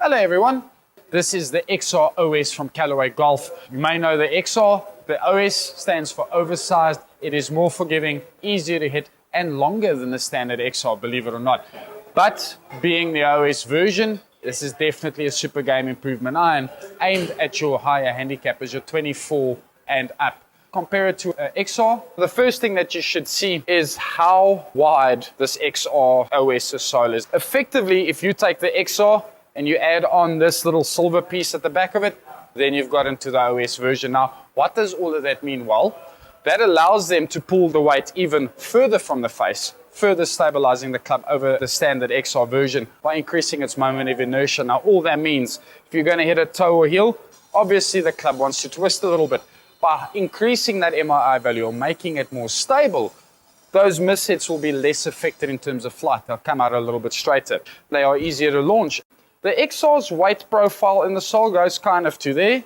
Hello everyone, this is the XR OS from Callaway Golf. You may know the XR, the OS stands for oversized. It is more forgiving, easier to hit and longer than the standard XR, believe it or not. But being the OS version, this is definitely a super game improvement iron aimed at your higher handicap as your 24 and up. Compare it to XR. The first thing that you should see is how wide this XR OS's sole is. Effectively, if you take the XR and you add on this little silver piece at the back of it, then you've got into the OS version. Now, what does all of that mean? Well, that allows them to pull the weight even further from the face, further stabilizing the club over the standard XR version by increasing its moment of inertia. Now, all that means, if you're going to hit a toe or heel, obviously the club wants to twist a little bit. By increasing that MII value or making it more stable, those mishits will be less affected in terms of flight. They'll come out a little bit straighter. They are easier to launch. The XR's weight profile in the sole goes kind of to there,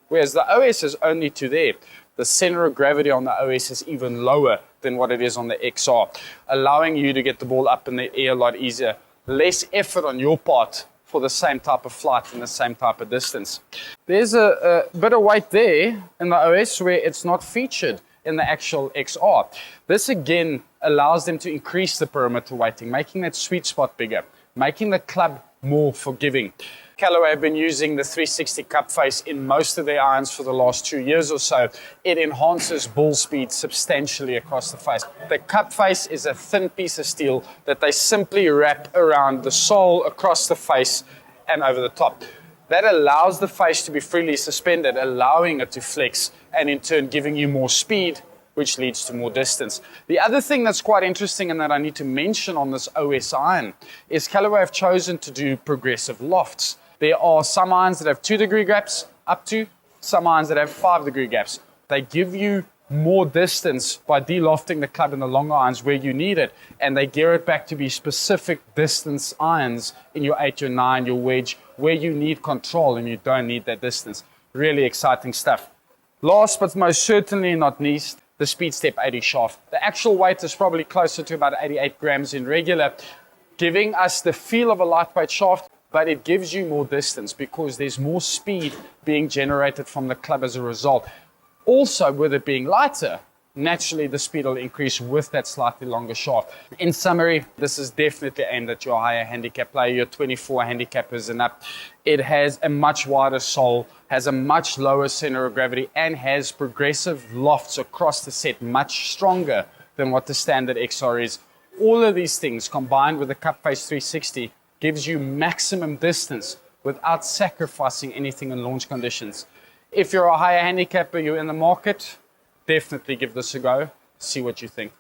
whereas the OS is only to there. The center of gravity on the OS is even lower than what it is on the XR, allowing you to get the ball up in the air a lot easier. Less effort on your part for the same type of flight and the same type of distance. There's a bit of weight there in the OS where it's not featured in the actual XR. This again allows them to increase the perimeter weighting, making that sweet spot bigger, making the club more forgiving. Callaway have been using the 360 cup face in most of their irons for the last 2 years or so. It enhances ball speed substantially across the face. The cup face is a thin piece of steel that they simply wrap around the sole, across the face and over the top. That allows the face to be freely suspended, allowing it to flex and in turn giving you more speed, which leads to more distance. The other thing that's quite interesting and that I need to mention on this OS iron is Callaway have chosen to do progressive lofts. There are some irons that have 2-degree gaps up to some irons that have 5-degree gaps. They give you more distance by de-lofting the club in the longer irons where you need it, and they gear it back to be specific distance irons in your 8, your 9, your wedge, where you need control and you don't need that distance. Really exciting stuff. Last but most certainly not least, the Speedstep 80 shaft. The actual weight is probably closer to about 88 grams in regular, giving us the feel of a lightweight shaft, but it gives you more distance because there's more speed being generated from the club as a result. Also, with it being lighter, naturally the speed will increase with that slightly longer shaft. In summary, this is definitely aimed at your higher handicap player, your 24 handicappers and up. It has a much wider sole, has a much lower center of gravity, and has progressive lofts across the set, much stronger than what the standard XR is. All of these things combined with the Cup Face 360 gives you maximum distance without sacrificing anything in launch conditions. If you're a higher handicapper, you're in the market, definitely give this a go. See what you think.